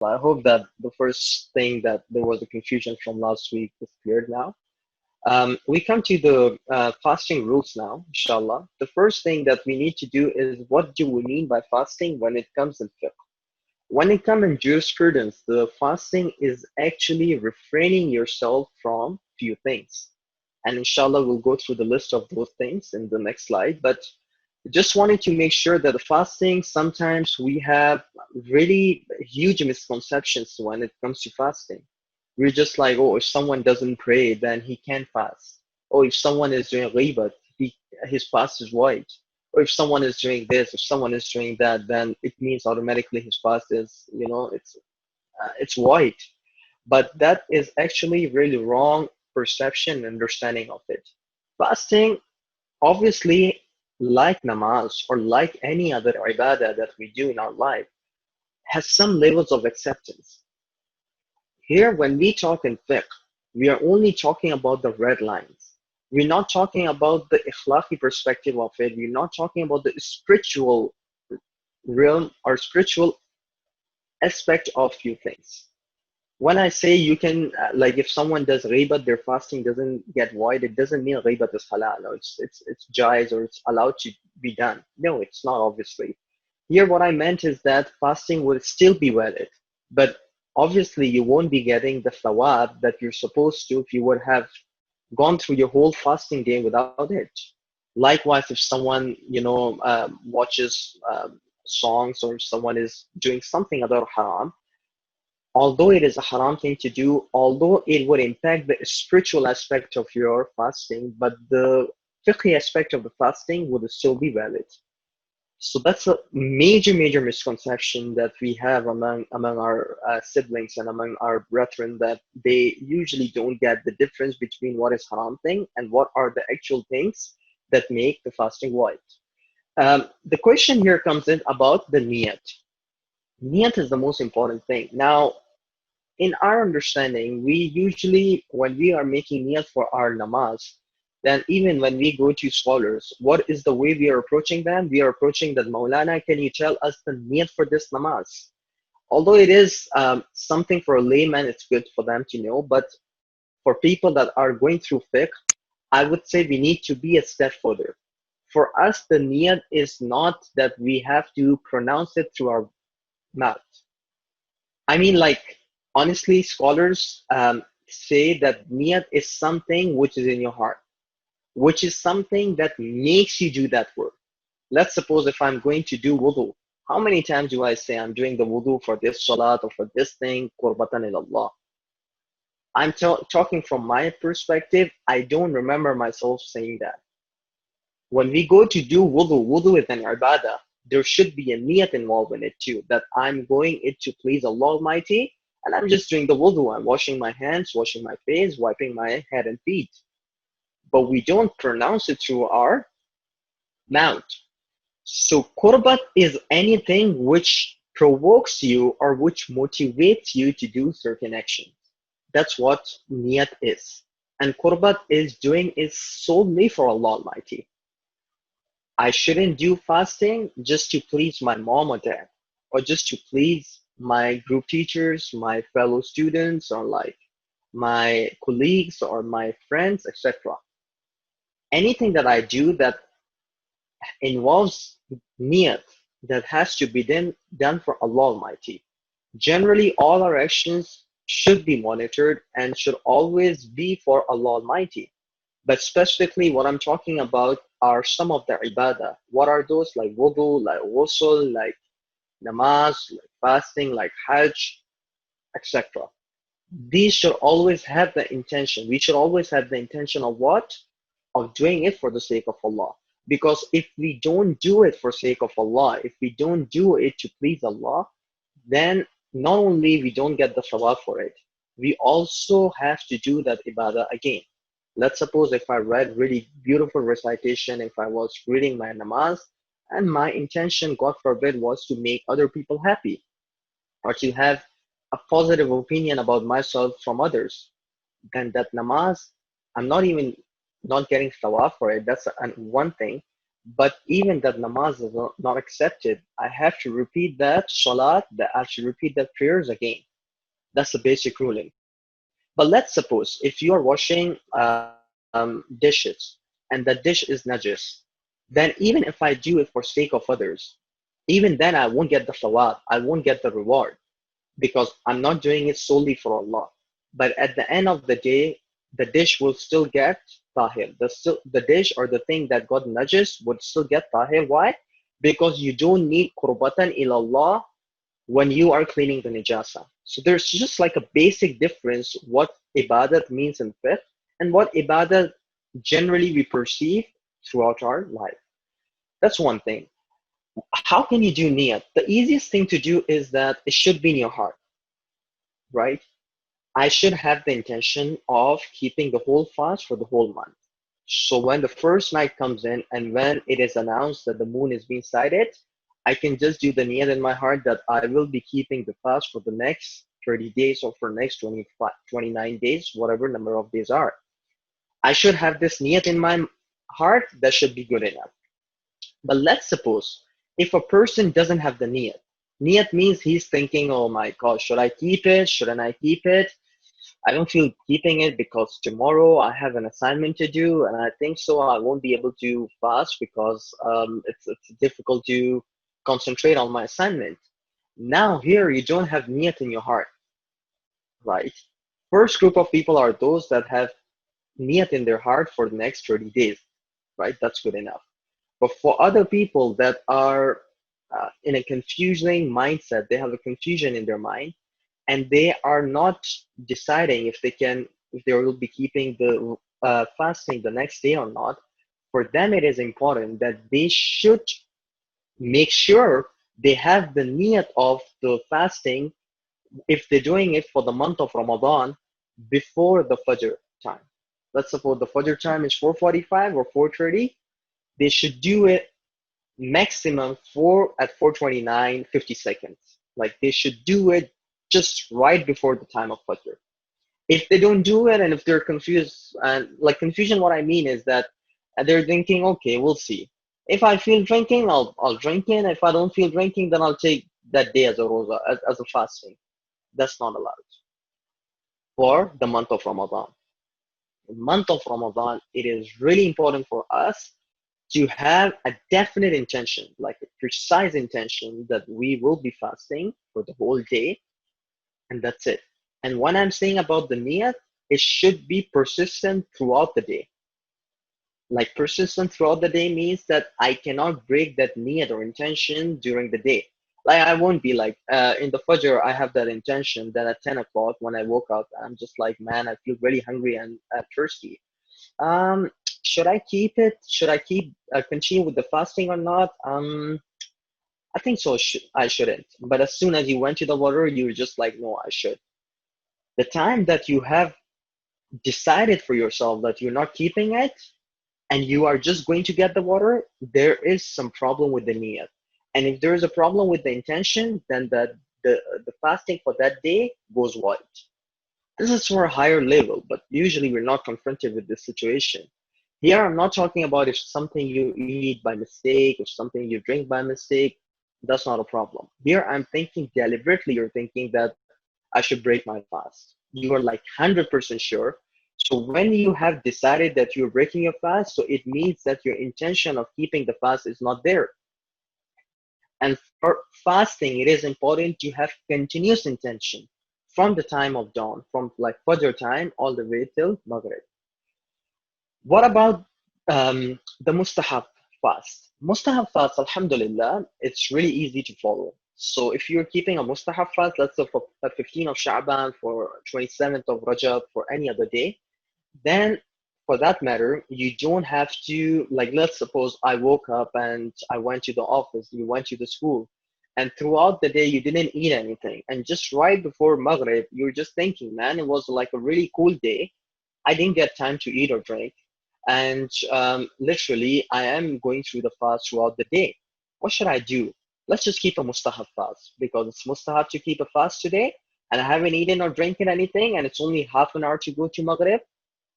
I hope that the first thing that there was a confusion from last week is cleared now. We come to the fasting rules now, inshallah. The first thing that we need to do is what do we mean by fasting when it comes in fiqh? When it comes in jurisprudence, the fasting is actually refraining yourself from few things. And inshallah, we'll go through the list of those things in the next slide. But just wanted to make sure that the fasting, sometimes we have really huge misconceptions when it comes to fasting. We're just like, oh, if someone doesn't pray, then he can't fast. Or if someone is doing ghibat, his fast is void. Or if someone is doing this, if someone is doing that, then it means automatically his fast is, it's void. But that is actually really wrong perception and understanding of it. Fasting, obviously, like namaz or like any other ibadah that we do in our life, has some levels of acceptance. Here, when we talk in fiqh, we are only talking about the red lines. We're not talking about the ikhlaqi perspective of it. We're not talking about the spiritual realm or spiritual aspect of few things. When I say you can, like if someone does ghibat, their fasting doesn't get void, it doesn't mean ghibat is halal, or it's jaiz, or it's allowed to be done. No, it's not, obviously. Here, what I meant is that fasting will still be valid, but obviously you won't be getting the thawab that you're supposed to if you would have gone through your whole fasting day without it. Likewise, if someone, watches songs, or someone is doing something other haram, although it is a haram thing to do, although it would impact the spiritual aspect of your fasting, but the fiqh aspect of the fasting would still be valid. So that's a major misconception that we have among our siblings and among our brethren, that they usually don't get the difference between what is haram thing and what are the actual things that make the fasting void. The question here comes in about the niyat. Niyat is the most important thing. Now, in our understanding, we usually, when we are making niyat for our namaz, then even when we go to scholars, what is the way we are approaching them? We are approaching that, Maulana, can you tell us the niyat for this namaz? Although it is something for a layman, it's good for them to know, but for people that are going through fiqh, I would say we need to be a step further. For us, the niyat is not that we have to pronounce it through our mouth. I mean, like, honestly, scholars say that niyat is something which is in your heart, which is something that makes you do that work. Let's suppose if I'm going to do wudu, how many times do I say I'm doing the wudu for this salat or for this thing, qurbatan ilallah? I'm talking from my perspective. I don't remember myself saying that. When we go to do wudu, wudu is an ibadah. There should be a niyat involved in it too, that I'm going it to please Allah Almighty, and I'm just doing the wudu. I'm washing my hands, washing my face, wiping my head and feet. But we don't pronounce it through our mouth. So qurbat is anything which provokes you or which motivates you to do certain actions. That's what niyat is. And qurbat is doing is solely for Allah Almighty. I shouldn't do fasting just to please my mom or dad, or just to please my group teachers, my fellow students, or like my colleagues or my friends, etc. Anything that I do that involves niyat, that has to be done for Allah Almighty. Generally, all our actions should be monitored and should always be for Allah Almighty. But specifically, what I'm talking about are some of the ibadah. What are those? Like wudu, like ghusl, like namaz, like fasting, like hajj, etc. These should always have the intention. We should always have the intention of what? Of doing it for the sake of Allah. Because if we don't do it for sake of Allah, if we don't do it to please Allah, then not only we don't get the thawab for it, we also have to do that ibadah again. Let's suppose if I read really beautiful recitation, if I was reading my namaz, and my intention, God forbid, was to make other people happy, or to have a positive opinion about myself from others, then that namaz, I'm not even not getting thawab for it. That's one thing. But even that namaz is not accepted, I have to repeat that salat, that I have to repeat that prayers again. That's the basic ruling. But let's suppose if you are washing dishes and the dish is najis, then even if I do it for sake of others, even then I won't get the thawab, I won't get the reward because I'm not doing it solely for Allah. But at the end of the day, the dish will still get tahir. The dish or the thing that got najis would still get tahir. Why? Because you don't need qurbatan ilallah when you are cleaning the najasa. So there's just like a basic difference what ibadat means in fiqh and what ibadat generally we perceive throughout our life. That's one thing. How can you do niyat? The easiest thing to do is that it should be in your heart, right? I should have the intention of keeping the whole fast for the whole month. So when the first night comes in and when it is announced that the moon is being sighted, I can just do the niyat in my heart that I will be keeping the fast for the next 30 days or for next 25, 29 days, whatever number of days are. I should have this niyat in my heart. That should be good enough. But let's suppose if a person doesn't have the niyat. Niyat means he's thinking, oh my God, should I keep it? Shouldn't I keep it? I don't feel keeping it because tomorrow I have an assignment to do, and I think so I won't be able to fast because it's difficult to concentrate on my assignment. Now here you don't have niyat in your heart, right? First group of people are those that have niyat in their heart for the next 30 days, right? That's good enough. But for other people that are in a confusing mindset, they have a confusion in their mind, and they are not deciding if they will be keeping the fasting the next day or not. For them, it is important that they should make sure they have the niyat of the fasting if they're doing it for the month of Ramadan before the Fajr time. Let's suppose the Fajr time is 4:45 or 4:30. They should do it maximum 4 at 4:29, 50 seconds. Like they should do it just right before the time of Fajr. If they don't do it and if they're confused, and like confusion, what I mean is that they're thinking, okay, we'll see. If I feel drinking, I'll drink it. If I don't feel drinking, then I'll take that day as a rosa, as a fasting. That's not allowed for the month of Ramadan. The month of Ramadan, it is really important for us to have a definite intention, like a precise intention that we will be fasting for the whole day, and that's it. And when I'm saying about the niyat, it should be persistent throughout the day. Like persistent throughout the day means that I cannot break that niyat or intention during the day. Like I won't be like in the Fajr, I have that intention. Then at 10 o'clock when I woke up, I'm just like, man, I feel really hungry and thirsty. Um, should I keep it? Should I keep continue with the fasting or not? I think so. I shouldn't. But as soon as you went to the water, you were just like, no, I should. The time that you have decided for yourself that you're not keeping it and you are just going to get the water, there is some problem with the niyat. And if there is a problem with the intention, then the fasting for that day goes white. This is for a higher level, but usually we're not confronted with this situation. Here, I'm not talking about if something you eat by mistake, if something you drink by mistake, that's not a problem. Here, I'm thinking deliberately, you're thinking that I should break my fast. You are like 100% sure. So when you have decided that you're breaking your fast, so it means that your intention of keeping the fast is not there. And for fasting, it is important to have continuous intention from the time of dawn, from like Fajr time all the way till Maghrib. What about the mustahab fast? Mustahab fast, alhamdulillah, it's really easy to follow. So if you're keeping a mustahab fast, let's say for 15th of Sha'ban, for 27th of Rajab, for any other day, then for that matter, you don't have to, like, let's suppose I woke up and I went to the office, you went to the school, and throughout the day you didn't eat anything. And just right before Maghrib, you're just thinking, man, it was like a really cool day. I didn't get time to eat or drink. And literally, I am going through the fast throughout the day. What should I do? Let's just keep a mustahab fast because it's mustahab to keep a fast today. And I haven't eaten or drinking anything, and it's only half an hour to go to Maghrib.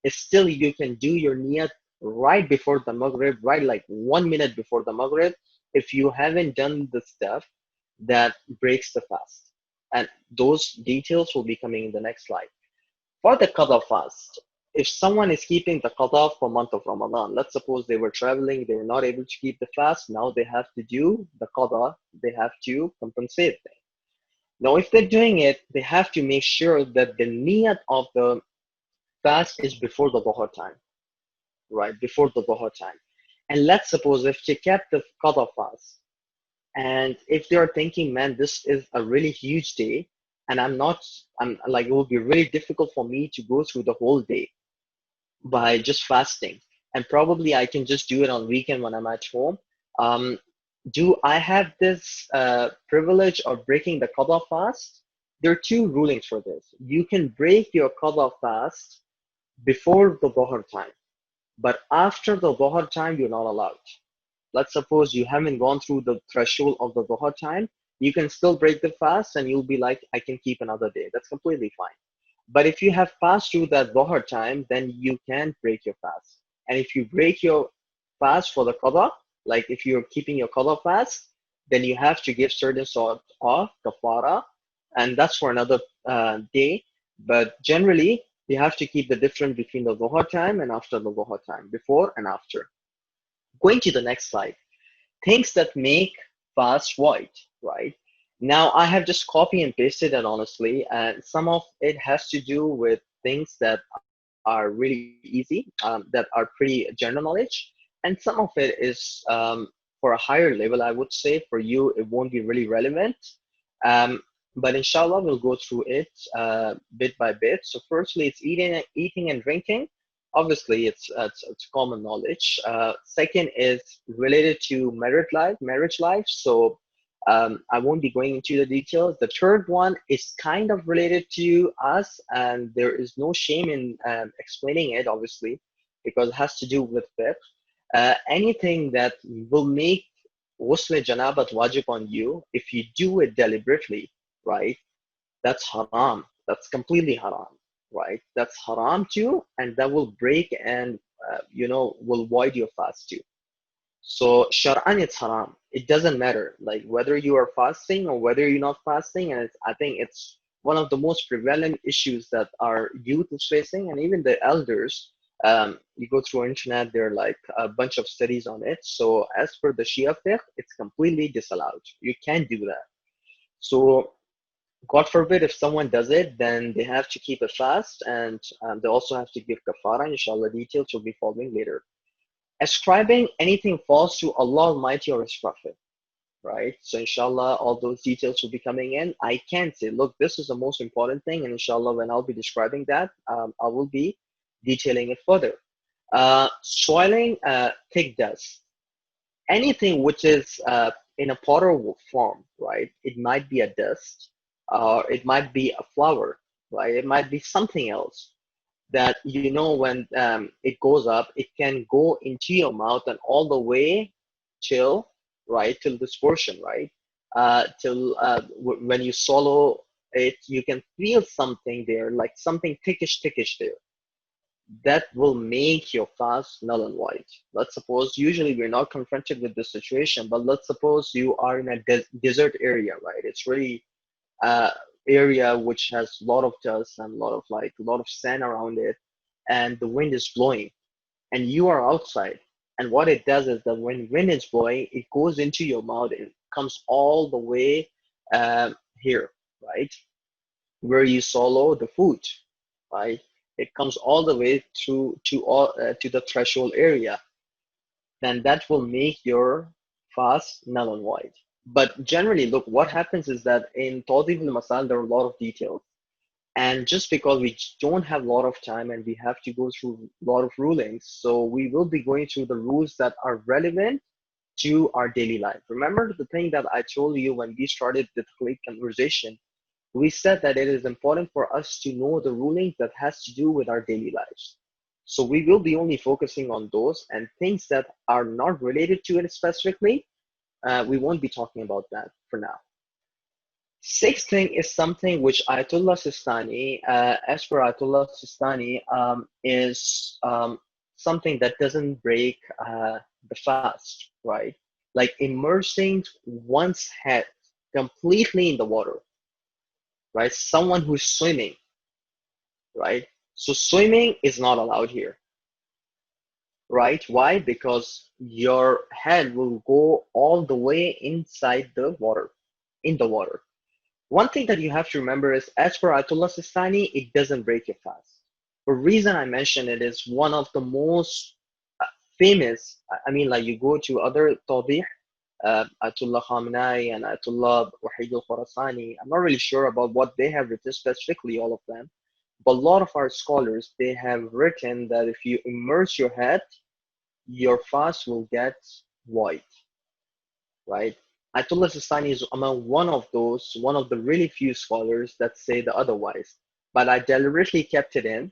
It's still, you can do your niyat right before the Maghrib, right like 1 minute before the Maghrib, if you haven't done the stuff that breaks the fast. And those details will be coming in the next slide. For the qada fast, if someone is keeping the qada for month of Ramadan, let's suppose they were traveling, they were not able to keep the fast, now they have to do the qada, they have to compensate them. Now, if they're doing it, they have to make sure that the niyat of the fast is before the dhuhr time, right? Before the dhuhr time. And let's suppose if they kept the qada fast, and if they're thinking, man, this is a really huge day, and I'm like, it will be really difficult for me to go through the whole day by just fasting. And probably I can just do it on weekend when I'm at home. Um, do I have this privilege of breaking the qada fast? There are two rulings for this. You can break your qada fast before the dhuhr time, but after the dhuhr time, you're not allowed. Let's suppose you haven't gone through the threshold of the dhuhr time, you can still break the fast and you'll be like, I can keep another day. That's completely fine. But if you have passed through that dhuhr time, then you can break your fast. And if you break your fast for the qada, like if you're keeping your qada fast, then you have to give certain sort of kafara, and that's for another day. But generally, you have to keep the difference between the dhuhr time and after the dhuhr time, before and after. Going to the next slide, things that make fast void, right? Now I have just copy and pasted it honestly, and some of it has to do with things that are really easy, that are pretty general knowledge, and some of it is for a higher level. I would say for you it won't be really relevant, um, but inshallah we'll go through it bit by bit. So firstly, it's eating and drinking. Obviously, it's common knowledge. Second is related to marriage life. So I won't be going into the details. The third one is kind of related to us, and there is no shame in explaining it, obviously, because it has to do with fiqh. Anything that will make ghusl janabat wajib on you, if you do it deliberately, right? That's haram. That's completely haram, right? That's haram too, and that will break and will void your fast too. So shar'an, it's haram. It doesn't matter, like whether you are fasting or whether you're not fasting, and I think it's one of the most prevalent issues that our youth is facing, and even the elders. You go through internet, there are like a bunch of studies on it. So as per the Shia fiqh, it's completely disallowed. You can't do that. So God forbid if someone does it, then they have to keep a fast, and they also have to give kafara. Inshallah, details will be following later. Ascribing anything false to Allah Almighty or His Prophet, right? So inshallah, all those details will be coming in. I can't say, look, this is the most important thing, and inshallah, when I'll be describing that, I will be detailing it further. Soiling thick dust. Anything which is in a powder form, right? It might be a dust, or it might be a flower, right? It might be something else that when it goes up, it can go into your mouth and all the way till till this portion, right? Till when you swallow it, you can feel something there, like something thickish there, that will make your fast null and void. Let's suppose, usually we're not confronted with this situation, but let's suppose you are in a desert area, right? It's really uh, area which has a lot of dust and a lot of sand around it, and the wind is blowing, and you are outside. And what it does is that when wind is blowing, it goes into your mouth and comes all the way here, right? Where you swallow the food, right? It comes all the way to the threshold area. Then that will make your fast null and void. But generally, look, what happens is that in Tawdif al-Masal, there are a lot of details. And just because we don't have a lot of time and we have to go through a lot of rulings, so we will be going through the rules that are relevant to our daily life. Remember the thing that I told you when we started the conversation, we said that it is important for us to know the rulings that has to do with our daily lives. So we will be only focusing on those, and things that are not related to it specifically, we won't be talking about that for now. Sixth thing is something which Ayatullah Sistani, as per Ayatullah Sistani, is something that doesn't break the fast, right? Like immersing one's head completely in the water, right? Someone who's swimming, right? So swimming is not allowed here, right? Why? Because your head will go all the way inside the water, in the water. One thing that you have to remember is, as per Ayatullah Sistani, it doesn't break your fast. The reason I mention it is one of the most famous, I mean, like you go to other tawdih, Ayatullah Khamenei and Ayatullah Wahid al-Khurasani, I'm not really sure about what they have written specifically, all of them, but a lot of our scholars, they have written that if you immerse your head, your fast will get void, right? Ayatollah Sistani is among one of the really few scholars that say the otherwise. But I deliberately kept it in,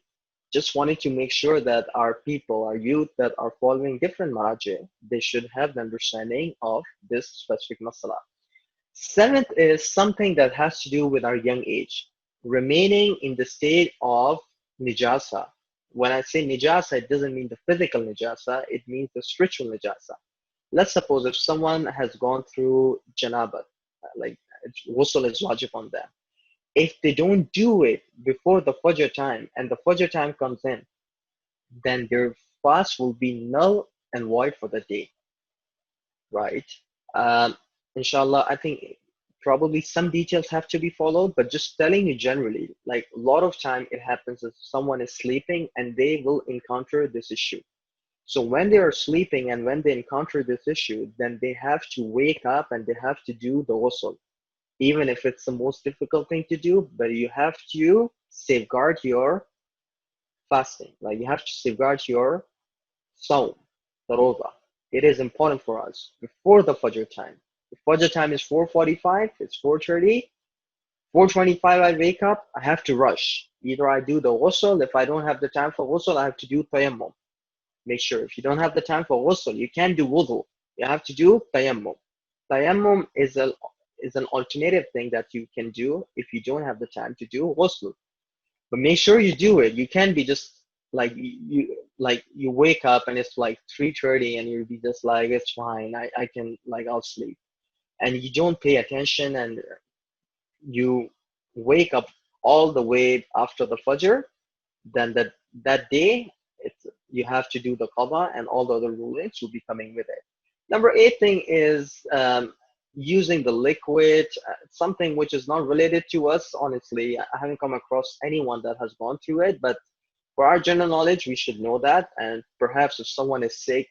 just wanted to make sure that our people, our youth that are following different maraji, they should have the understanding of this specific masala. Seventh is something that has to do with our young age, remaining in the state of nijasa. When I say nijasa, it doesn't mean the physical nijasa, it means the spiritual nijasa. Let's suppose if someone has gone through janabat, like ghusl is wajib on them. If they don't do it before the fajr time and the fajr time comes in, then their fast will be null and void for the day, right? Um, Inshallah, I think probably some details have to be followed, but just telling you generally, like a lot of time it happens if someone is sleeping and they will encounter this issue. So when they are sleeping and when they encounter this issue, then they have to wake up and they have to do the ghusl, even if it's the most difficult thing to do, but you have to safeguard your fasting. Like you have to safeguard your Saum, the roza. It is important for us before the Fajr time. The Fajr time is 4:45, it's 4:30. 4:25 I wake up, I have to rush. Either I do the ghusl, if I don't have the time for ghusl, I have to do tayammum. Make sure if you don't have the time for ghusl, you can't do wudu. You have to do tayammum. Tayammum is an alternative thing that you can do if you don't have the time to do ghusl. But make sure you do it. You can't be just like you wake up and it's like 3:30 and you'll be just like, it's fine, I can, like, I'll sleep, and you don't pay attention and you wake up all the way after the fajr, then that day it's, you have to do the qada and all the other rulings will be coming with it. Number eight thing is using the liquid, something which is not related to us. Honestly, I haven't come across anyone that has gone through it, but for our general knowledge, we should know that. And perhaps if someone is sick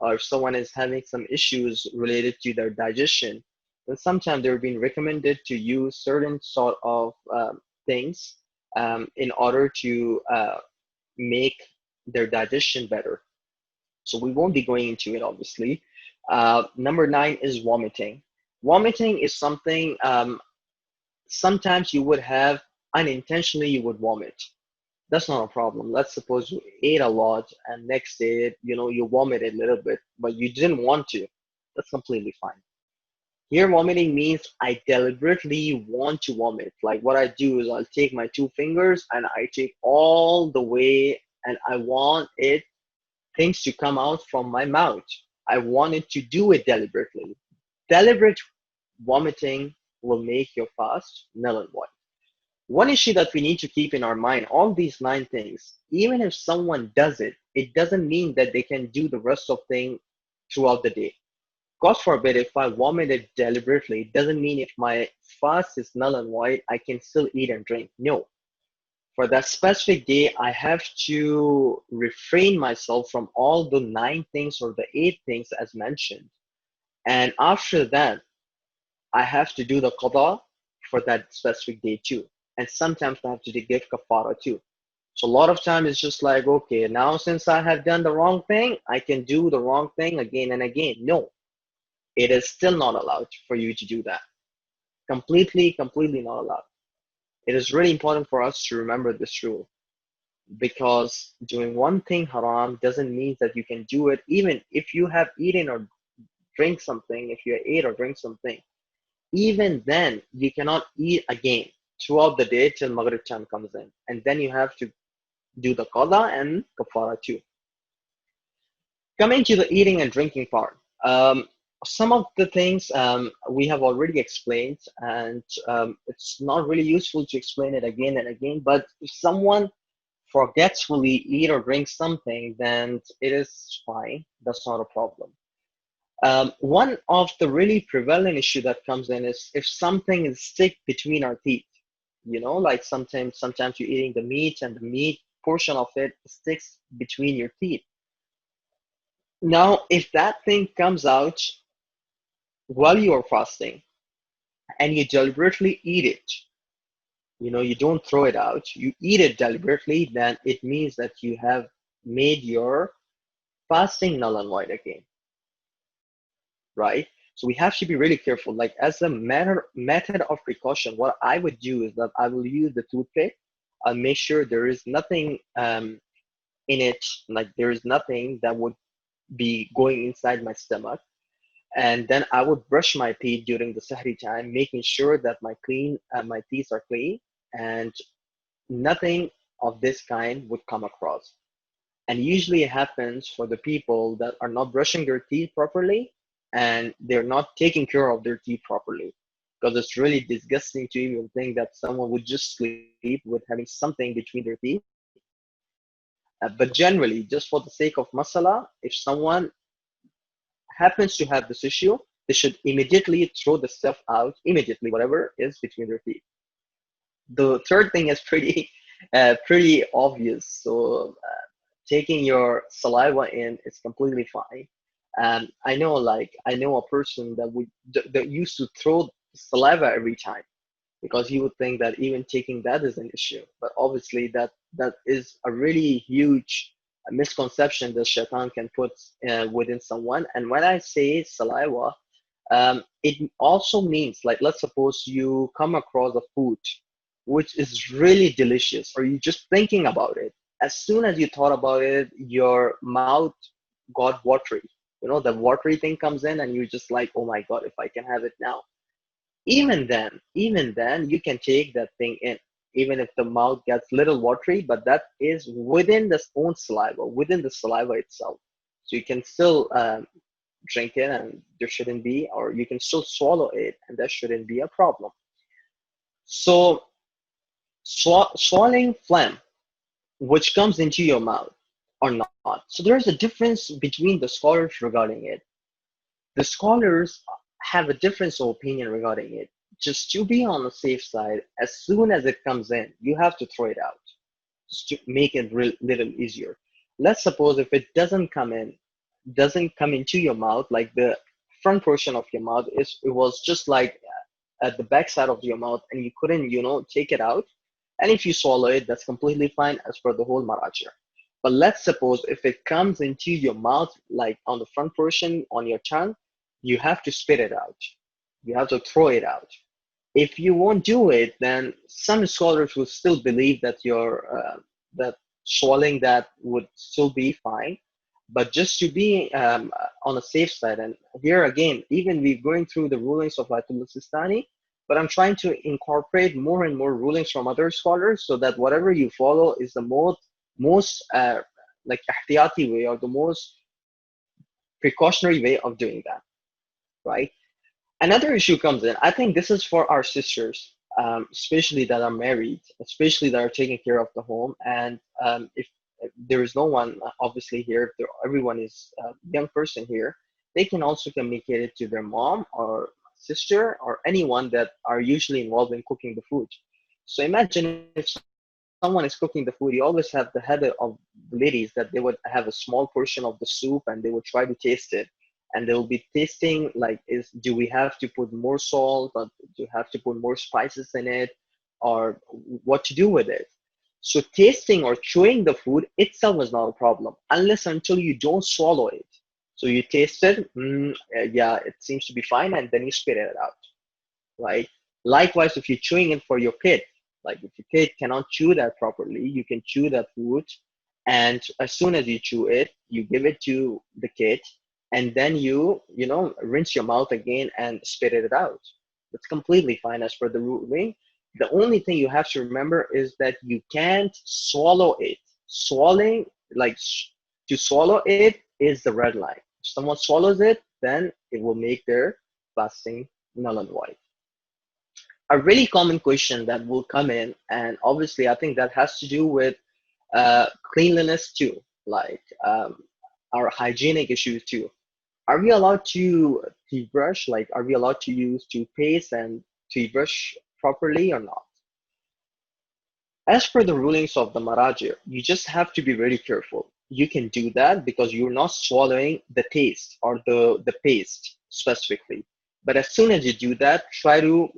or if someone is having some issues related to their digestion, then sometimes they're being recommended to use certain sort of things in order to make their digestion better. So we won't be going into it, obviously. Number nine is vomiting. Vomiting is something sometimes you would have unintentionally, you would vomit. That's not a problem. Let's suppose you ate a lot and next day, you vomited a little bit, but you didn't want to. That's completely fine. Here, vomiting means I deliberately want to vomit. Like what I do is I'll take my two fingers and I take all the way and I want things to come out from my mouth. I wanted to do it deliberately. Deliberate vomiting will make your fast null and void. One issue that we need to keep in our mind, all these nine things, even if someone does it, it doesn't mean that they can do the rest of things throughout the day. God forbid, if I vomited deliberately, it doesn't mean if my fast is null and void, I can still eat and drink. No. For that specific day, I have to refrain myself from all the nine things or the eight things as mentioned. And after that, I have to do the qada for that specific day too. And sometimes I have to give kafara too. So a lot of time it's just like, okay, now since I have done the wrong thing, I can do the wrong thing again and again. No, it is still not allowed for you to do that. Completely not allowed. It is really important for us to remember this rule, because doing one thing haram doesn't mean that you can do it even if you have eaten or drink something, if you ate or drink something. Even then, you cannot eat again throughout the day till Maghrib time comes in. And then you have to do the qada and kafara too. Coming to the eating and drinking part, some of the things we have already explained, and it's not really useful to explain it again and again. But if someone forgetfully eat or drink something, then it is fine. That's not a problem. One of the really prevalent issue that comes in is if something is stick between our teeth. Like sometimes you're eating the meat and the meat portion of it sticks between your teeth. Now, if that thing comes out while you are fasting and you deliberately eat it, you don't throw it out, you eat it deliberately, then it means that you have made your fasting null and void again, right? So we have to be really careful. Like as a method of precaution, what I would do is that I will use the toothpick. I'll make sure there is nothing in it, like there is nothing that would be going inside my stomach. And then I would brush my teeth during the Sahri time, making sure that my teeth are clean, and nothing of this kind would come across. And usually it happens for the people that are not brushing their teeth properly and they're not taking care of their teeth properly. Because it's really disgusting to even think that someone would just sleep with having something between their teeth. But generally, just for the sake of masala, if someone happens to have this issue, they should immediately throw the stuff out, immediately, whatever is between their teeth. The third thing is pretty obvious. So taking your saliva in is completely fine. I know a person that used to throw saliva every time because he would think that even taking that is an issue. But obviously, that is a really huge misconception that shaitan can put within someone. And when I say saliva, it also means, like, let's suppose you come across a food which is really delicious, or you just thinking about it. As soon as you thought about it, your mouth got watery. The watery thing comes in, and you're just like, oh my God, if I can have it now. Even then, you can take that thing in, even if the mouth gets little watery, but that is within the own saliva, within the saliva itself. So you can still drink it, and there shouldn't be, or you can still swallow it, and that shouldn't be a problem. So swallowing phlegm, which comes into your mouth or not. So there's a difference between the scholars regarding it. The scholars have a difference of opinion regarding it. Just to be on the safe side, as soon as it comes in, you have to throw it out just to make it little easier. Let's suppose if it doesn't come into your mouth, like the front portion of your mouth it was just like at the back side of your mouth, and you couldn't, take it out. And if you swallow it, that's completely fine as per the whole marajir. But let's suppose if it comes into your mouth, like on the front portion, on your tongue, you have to spit it out. You have to throw it out. If you won't do it, then some scholars will still believe that that swallowing that would still be fine. But just to be on a safe side, and here again, even we're going through the rulings of Ayatullah Sistani, but I'm trying to incorporate more and more rulings from other scholars so that whatever you follow is the most like ihtiyati way, or the most precautionary way of doing that, right? Another issue comes in. I think this is for our sisters, especially that are married, especially that are taking care of the home. And if there is no one, obviously, here, if everyone is a young person here, they can also communicate it to their mom or sister or anyone that are usually involved in cooking the food. So imagine if someone is cooking the food, you always have the head of the ladies that they would have a small portion of the soup and they would try to taste it. And they will be tasting like, do we have to put more salt, or do you have to put more spices in it, or what to do with it? So tasting or chewing the food itself is not a problem unless until you don't swallow it. So you taste it, yeah, it seems to be fine, and then you spit it out, right? Likewise, if you're chewing it for your kid, like if your kid cannot chew that properly, you can chew that food, and as soon as you chew it, you give it to the kid, and then you rinse your mouth again and spit it out. That's completely fine as per the ruling. The only thing you have to remember is that you can't swallow it. Swallowing, like to swallow it is the red line. If someone swallows it, then it will make their fasting null and void. A really common question that will come in, and obviously I think that has to do with cleanliness too, like our hygienic issues too. Are we allowed to brush? Like, are we allowed to use toothpaste and toothbrush properly or not? As per the rulings of the Maraji, you just have to be very careful. You can do that because you're not swallowing the taste or the paste specifically. But as soon as you do that, try to,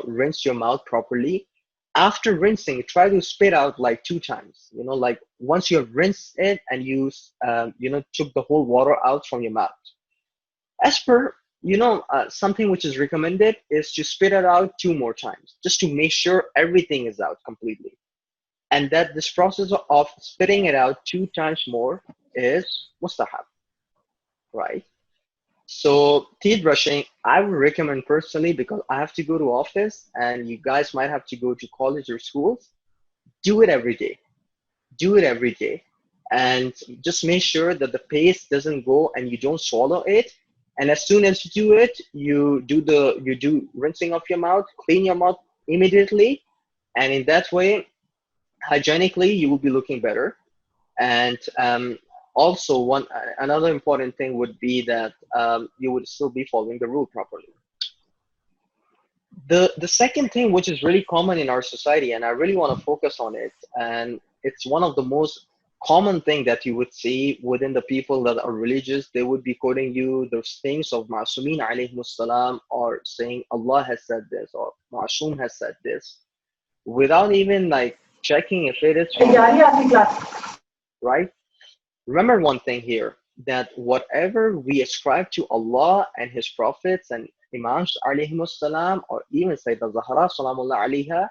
rinse your mouth properly. After rinsing, try to spit out like 2 times. Like once you have rinsed it and took the whole water out from your mouth. As per, something which is recommended is to spit it out 2 more times, just to make sure everything is out completely. And that this process of spitting it out 2 times more is mustahab, right? So teeth brushing, I would recommend personally, because I have to go to office and you guys might have to go to college or schools. Do it every day. Do it every day. And just make sure that the paste doesn't go and you don't swallow it. And as soon as you do it, you do rinsing of your mouth, clean your mouth immediately. And in that way, hygienically, you will be looking better. And also, another important thing would be that you would still be following the rule properly. The second thing, which is really common in our society, and I really want to focus on it, and it's one of the most common thing that you would see within the people that are religious. They would be quoting you those things of Ma'sumin alayhimus salam, or saying Allah has said this or Ma'sum has said this, without even like checking if it is from, right? Remember one thing here, that whatever we ascribe to Allah and His prophets and Imams alayhimus salam, or even Sayyidah Zahra salamullah alayha,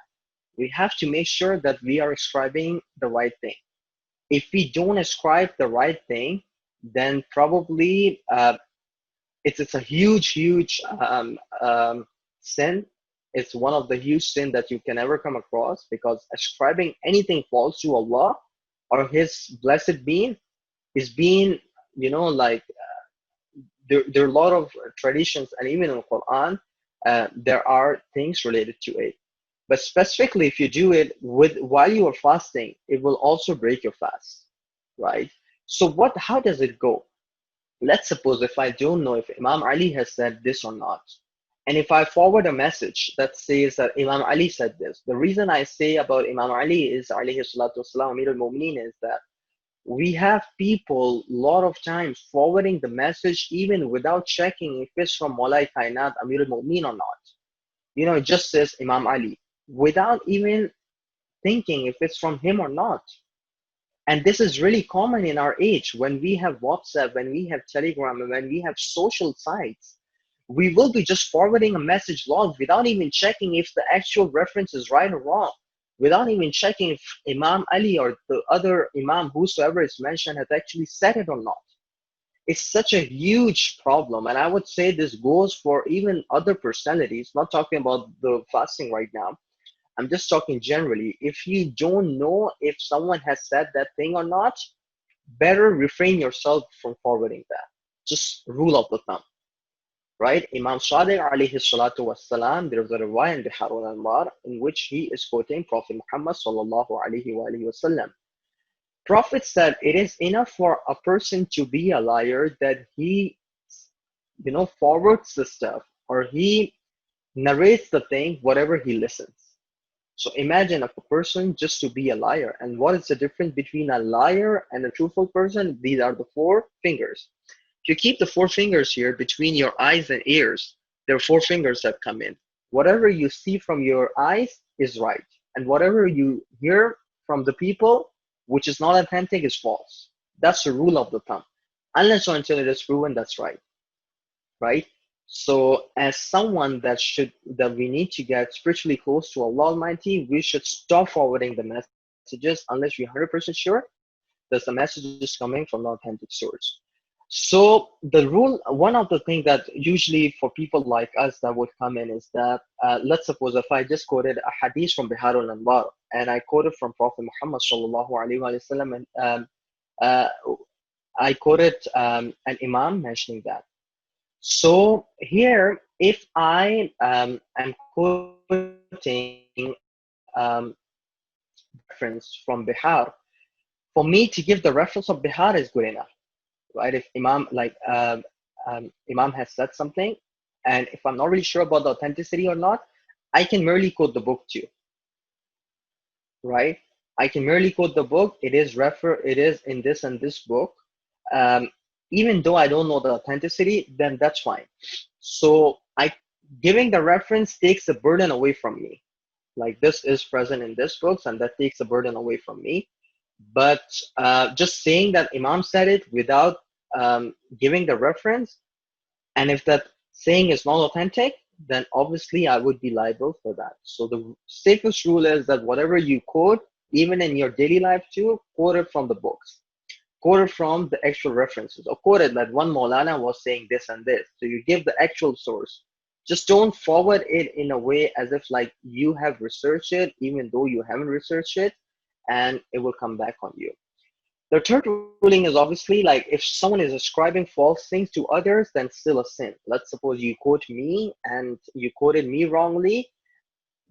we have to make sure that we are ascribing the right thing. If we don't ascribe the right thing, then probably it's a huge sin. It's one of the huge sin that you can ever come across, because ascribing anything false to Allah or His blessed being is being, there are a lot of traditions, and even in the Quran, there are things related to it. But specifically, if you do it while you are fasting, it will also break your fast, right? So how does it go? Let's suppose if I don't know if Imam Ali has said this or not, and if I forward a message that says that Imam Ali said this, the reason I say about Imam Ali is alayhi salatu wasalam, Amir al-Mu'mineen, is that we have people a lot of times forwarding the message even without checking if it's from Maulai Kainat, Amir al-Mu'mineen or not. It just says Imam Ali, without even thinking if it's from him or not. And this is really common in our age, when we have WhatsApp, when we have Telegram, and when we have social sites. We will be just forwarding a message log without even checking if the actual reference is right or wrong, without even checking if Imam Ali or the other Imam, whosoever is mentioned, has actually said it or not. It's such a huge problem. And I would say this goes for even other personalities, not talking about the fasting right now. I'm just talking generally. If you don't know if someone has said that thing or not, better refrain yourself from forwarding that. Just rule of the thumb, right? Imam Sadiq alayhi salatu wassalam, there is a riwayah in Bihar al-Anwar in which he is quoting Prophet Muhammad sallallahu alayhi wa sallam. Prophet said, it is enough for a person to be a liar that he, forwards the stuff, or he narrates the thing, whatever he listens. So imagine a person just to be a liar. And what is the difference between a liar and a truthful person? These are the 4 fingers. If you keep the 4 fingers here between your eyes and ears, there are 4 fingers that come in. Whatever you see from your eyes is right. And whatever you hear from the people, which is not authentic, is false. That's the rule of the thumb. Unless or until it is proven that's right. Right? So as someone that we need to get spiritually close to Allah Almighty, we should stop forwarding the messages unless we're 100% sure that the message is coming from an authentic source. So the rule, one of the things that usually for people like us that would come in is that, let's suppose if I just quoted a hadith from Bihar al-Anwar, and I quoted from Prophet Muhammad sallallahu alaihi wasallam, and I quoted an imam mentioning that. So here, if I am quoting reference from Bihar, for me to give the reference of Bihar is good enough, right? If Imam has said something, and if I'm not really sure about the authenticity or not, I can merely quote the book too, right? I can merely quote the book. It is in this and this book. Um, Even though I don't know the authenticity, then that's fine. So I giving the reference takes the burden away from me. Like this is present in this books, and that takes the burden away from me. But just saying that Imam said it without giving the reference, and if that saying is not authentic, then obviously I would be liable for that. So the safest rule is that whatever you quote, even in your daily life too, quote it from the books, quote it from the actual references, or quote it that one Maulana was saying this and this. So you give the actual source. Just don't forward it in a way as if like you have researched it, even though you haven't researched it, and it will come back on you. The third ruling is obviously like if someone is ascribing false things to others, then still a sin. Let's suppose you quote me and you quoted me wrongly,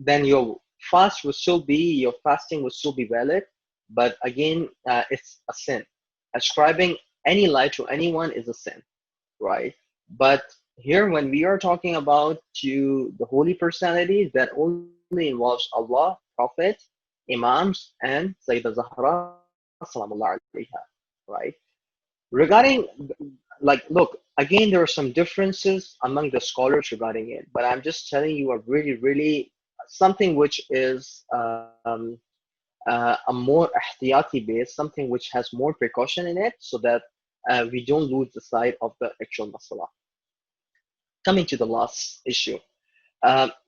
then your fasting will still be valid. But again, it's a sin. Ascribing any lie to anyone is a sin, right? But here, when we are talking about to the holy personalities, that only involves Allah, Prophet, Imams, and Sayyidah Zahra, salamullah alayha, right? Regarding, like, look, again, there are some differences among the scholars regarding it, but I'm just telling you a really, really something which is a more ihtiyati base, something which has more precaution in it, so that we don't lose the sight of the actual masala. Coming to the last issue,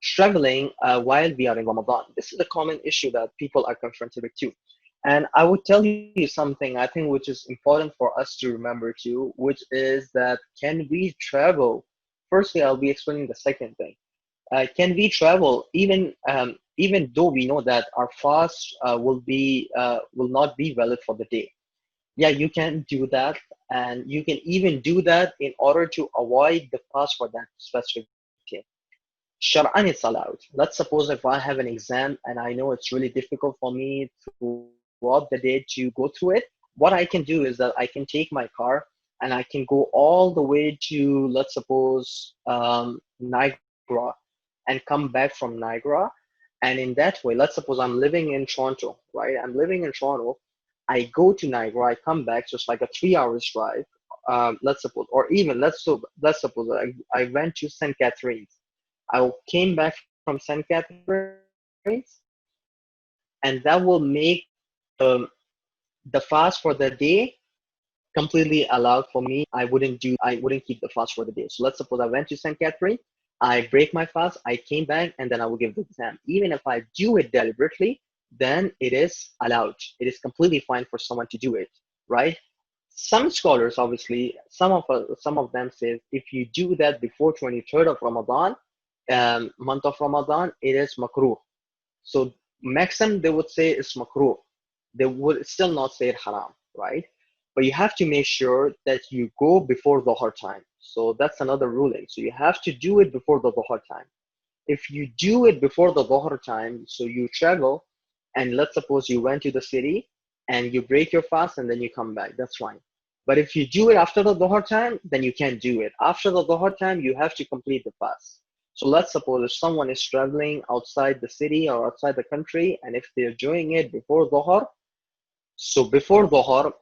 traveling while we are in Ramadan. This is a common issue that people are confronted with too. And I would tell you something I think which is important for us to remember too, which is that can we travel? Firstly, I'll be explaining the second thing. Can we travel even though we know that our fast will not be valid for the day? Yeah, you can do that, and you can even do that in order to avoid the fast for that specific day. Shar'an it's allowed. Let's suppose if I have an exam and I know it's really difficult for me throughout the day to go through it, what I can do is that I can take my car and I can go all the way to, let's suppose, Niagara and come back from Niagara. And in that way, let's suppose I'm living in Toronto, right? I'm living in Toronto. I go to Niagara, I come back, just like a 3 hours drive. Let's suppose, or even let's suppose I went to St. Catharines. I came back from St. Catharines, and that will make the fast for the day completely allowed for me. I wouldn't keep the fast for the day. So let's suppose I went to St. Catherine, I break my fast, I came back, and then I will give the exam. Even if I do it deliberately, then it is allowed. It is completely fine for someone to do it, right? Some scholars, obviously, some of them say if you do that before 23rd of Ramadan, month of Ramadan, it is makruh. So maximum they would say is makruh. They would still not say it haram, right? But you have to make sure that you go before Dhuhr time. So that's another ruling. So you have to do it before the Dhuhr time. If you do it before the Dhuhr time, so you travel, and let's suppose you went to the city and you break your fast and then you come back, that's fine. But if you do it after the Dhuhr time, then you can't do it. After the Dhuhr time, you have to complete the fast. So let's suppose if someone is traveling outside the city or outside the country, and if they're doing it before Dhuhr, so before Dhuhr,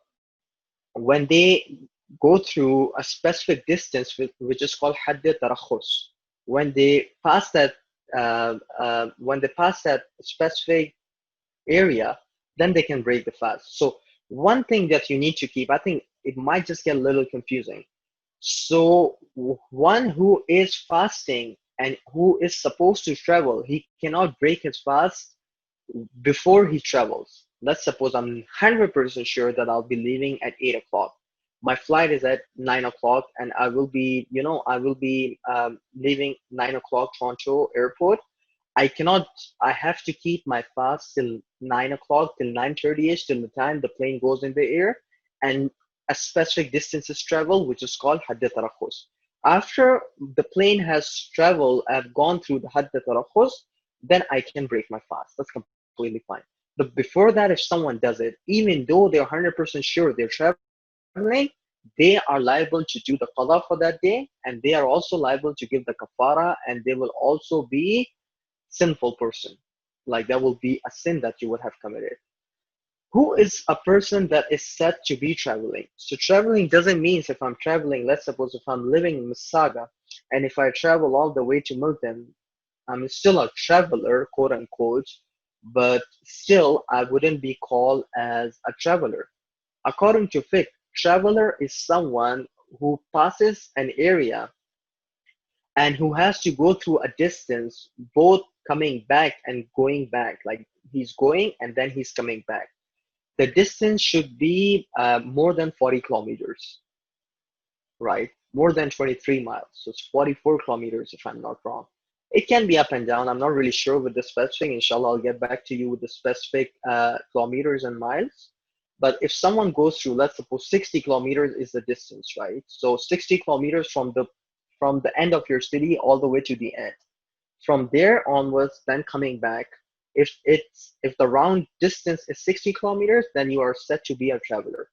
when they go through a specific distance, which is called Hadd Tarakhus, when they pass that specific area, then they can break the fast. So one thing that you need to keep, I think it might just get a little confusing. So one who is fasting and who is supposed to travel, he cannot break his fast before he travels. Let's suppose I'm 100% sure that I'll be leaving at 8 o'clock. My flight is at 9 o'clock, and I will be, leaving 9 o'clock Toronto airport. I have to keep my fast till 9 o'clock, till 9:30ish, till the time the plane goes in the air. And a specific distances travel, which is called Hadd Tarakhus. After the plane has traveled, I've gone through the Hadd Tarakhus, then I can break my fast. That's completely fine. But before that, if someone does it, even though they're 100% sure they're traveling, they are liable to do the qada for that day, and they are also liable to give the kafara, and they will also be sinful person. Like that will be a sin that you would have committed. Who is a person that is said to be traveling? So traveling doesn't mean if I'm traveling, let's suppose if I'm living in Mississauga, and if I travel all the way to Milton, I'm still a traveler, quote unquote, but still I wouldn't be called as a traveler. According to fiqh, traveler is someone who passes an area and who has to go through a distance, both coming back and going back. Like he's going and then he's coming back. The distance should be more than 40 kilometers, right? More than 23 miles. So it's 44 kilometers if I'm not wrong. It can be up and down. I'm not really sure with the specific. Inshallah, I'll get back to you with the specific kilometers and miles. But if someone goes through, let's suppose 60 kilometers is the distance, right? So 60 kilometers from the end of your city all the way to the end. From there onwards, then coming back, if the round distance is 60 kilometers, then you are said to be a traveler.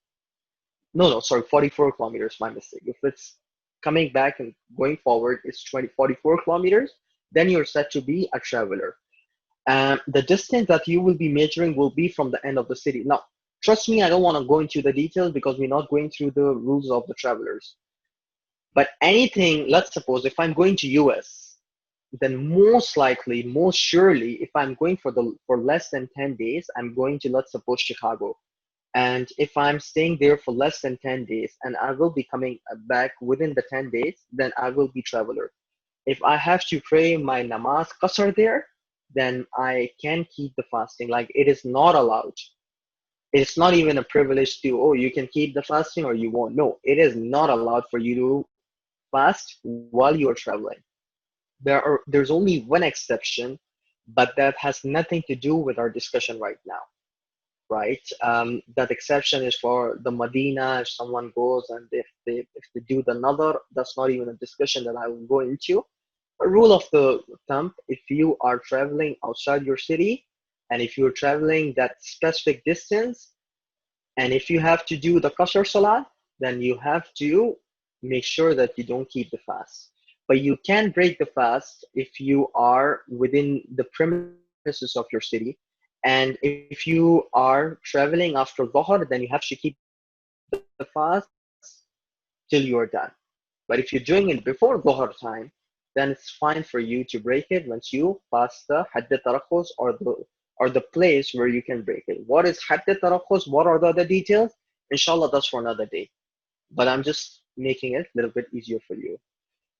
No, sorry, 44 kilometers, my mistake. If it's coming back and going forward, it's 44 kilometers, then you're said to be a traveler. The distance that you will be measuring will be from the end of the city. Now, trust me, I don't want to go into the details because we're not going through the rules of the travelers. But anything, let's suppose if I'm going to US, then most likely, most surely, if I'm going for less than 10 days, I'm going to, let's suppose, Chicago. And if I'm staying there for less than 10 days and I will be coming back within the 10 days, then I will be traveler. If I have to pray my namaz qasr there, then I can keep the fasting. Like it is not allowed. It's not even a privilege to, oh, you can keep the fasting or you won't. No, it is not allowed for you to fast while you are traveling. There's only one exception, but that has nothing to do with our discussion right now, right? That exception is for the Medina. If someone goes and if they do the nadar, that's not even a discussion that I will go into. A rule of the thumb: if you are traveling outside your city, and if you're traveling that specific distance, and if you have to do the qasr salat, then you have to make sure that you don't keep the fast. But you can break the fast if you are within the premises of your city. And if you are traveling after Dhuhr, then you have to keep the fast till you are done. But if you're doing it before Dhuhr time, then it's fine for you to break it once you pass the Hadd Tarakhus or the place where you can break it. What is Hadd Tarakhus? What are the other details? Inshallah, that's for another day. But I'm just making it a little bit easier for you.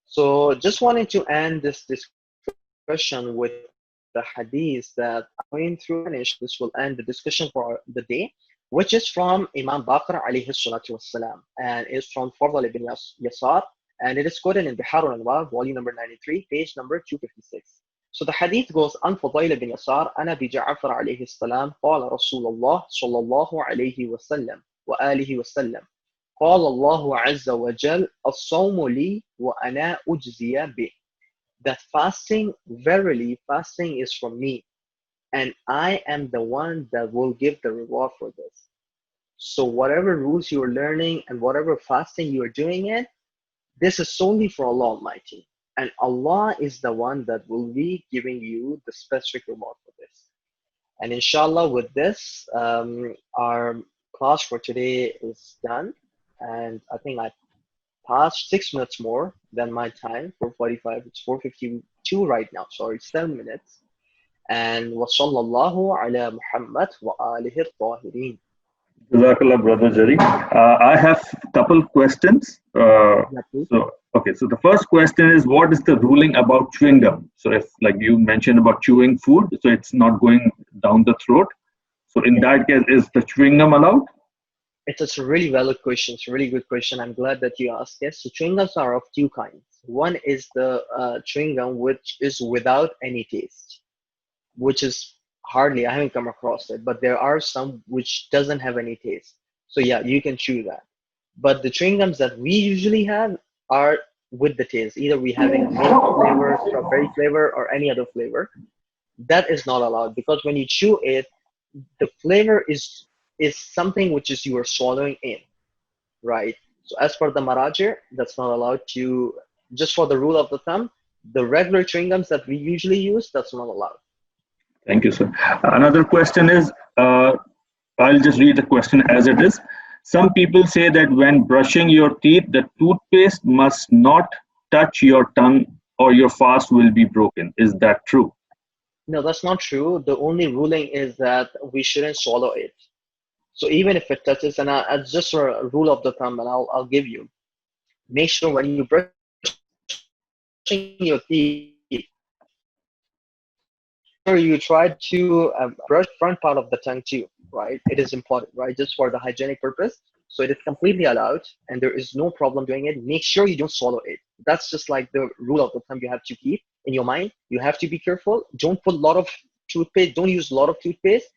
So just wanted to end this discussion with the hadith that I'm going through, and inshallah this will end the discussion for the day, which is from Imam Baqir alayhi salatu wassalam, and it's from Fadl ibn Yasar, and it is quoted in Bihar al-Anwar, volume number 93, page number 256. So the hadith goes, عن فضيل بن يسار عن أبي جعفر عليه السلام قال رسول الله صلى الله عليه وسلم وآله وسلم قال الله عز وجل الصوم لي وأنا أجزي به. That fasting, verily fasting is from me, and I am the one that will give the reward for this. So whatever rules you are learning and whatever fasting you are doing it, this is solely for Allah Almighty. And Allah is the one that will be giving you the specific reward for this. And inshallah, with this, our class for today is done. And I think I passed 6 minutes more than my time for 45. It's 4:52 right now. Sorry, 7 minutes. And وصلى الله على محمد وآله الطاهرين. Jazakallah, brother Jarry. I have a couple questions. So the first question is, what is the ruling about chewing gum? So if, like you mentioned about chewing food, so it's not going down the throat. So in that case, is the chewing gum allowed? It's a really valid question. It's a really good question. I'm glad that you asked. Yes, so chewing gums are of two kinds. One is the chewing gum which is without any taste, which is hardly, I haven't come across it, but there are some which doesn't have any taste. So yeah, you can chew that. But the chewing gums that we usually have are with the taste. Either we having a mint flavor, strawberry flavor, or any other flavor. That is not allowed because when you chew it, the flavor is something which is you are swallowing in, right? So as per the Marajir, that's not allowed to. Just for the rule of the thumb, the regular chewing gums that we usually use, that's not allowed. Thank you, sir. Another question is, I'll just read the question as it is. Some people say that when brushing your teeth, the toothpaste must not touch your tongue or your fast will be broken. Is that true? No, that's not true. The only ruling is that we shouldn't swallow it. So even if it touches, and as just a rule of the thumb, and I'll give you, make sure when you're brushing your teeth, sure you try to brush front part of the tongue too, right? It is important, right? Just for the hygienic purpose. So it is completely allowed, and there is no problem doing it. Make sure you don't swallow it. That's just like the rule of the thumb you have to keep in your mind. You have to be careful. Don't put a lot of toothpaste. Don't use a lot of toothpaste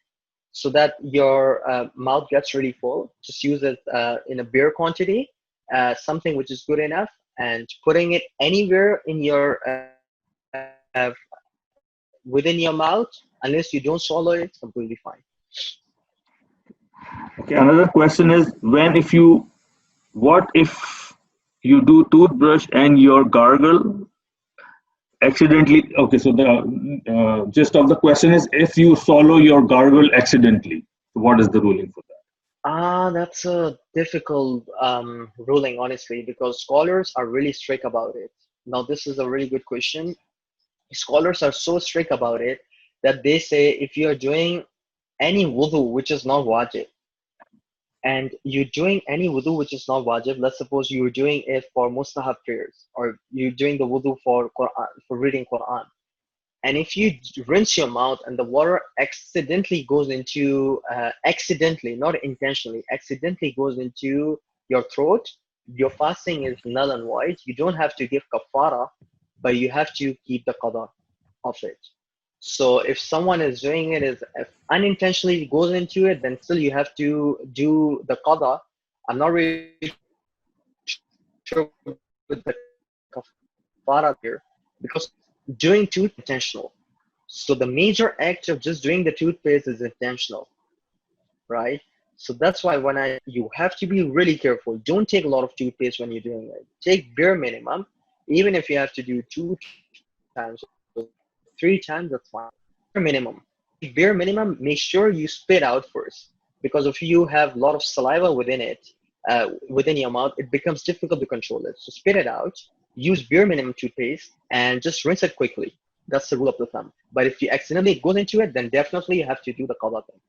so that your mouth gets really full. Just use it in a bare quantity, something which is good enough, and putting it anywhere in your within your mouth, unless you don't swallow it, it's completely fine. Okay. Another question is, what if you do toothbrush and your gargle accidentally? Okay, so the gist of the question is, if you swallow your gargle accidentally, what is the ruling for that? That's a difficult ruling, honestly, because scholars are really strict about it. Now, this is a really good question. Scholars are so strict about it that they say if you are doing any wudu which is not wajib, and you're doing any wudu which is not wajib, let's suppose you're doing it for mustahab prayers, or you're doing the wudu for Quran, for reading Quran, and if you rinse your mouth and the water accidentally goes into accidentally, not intentionally, accidentally goes into your throat, your fasting is null and void. You don't have to give kafara, but you have to keep the qada of it. So if someone is doing it as if unintentionally goes into it, then still you have to do the qada. I'm not really sure with the kafara here, because doing tooth intentional. So the major act of just doing the toothpaste is intentional, right? So that's why you have to be really careful. Don't take a lot of toothpaste when you're doing it. Take bare minimum. Even if you have to do 2 times or 3 times, that's fine. Bare minimum. Take bare minimum. Make sure you spit out first, because if you have a lot of saliva within it, within your mouth, it becomes difficult to control it. So spit it out. Use bare minimum toothpaste and just rinse it quickly. That's the rule of the thumb. But if you accidentally goes into it, then definitely you have to do the qada thing.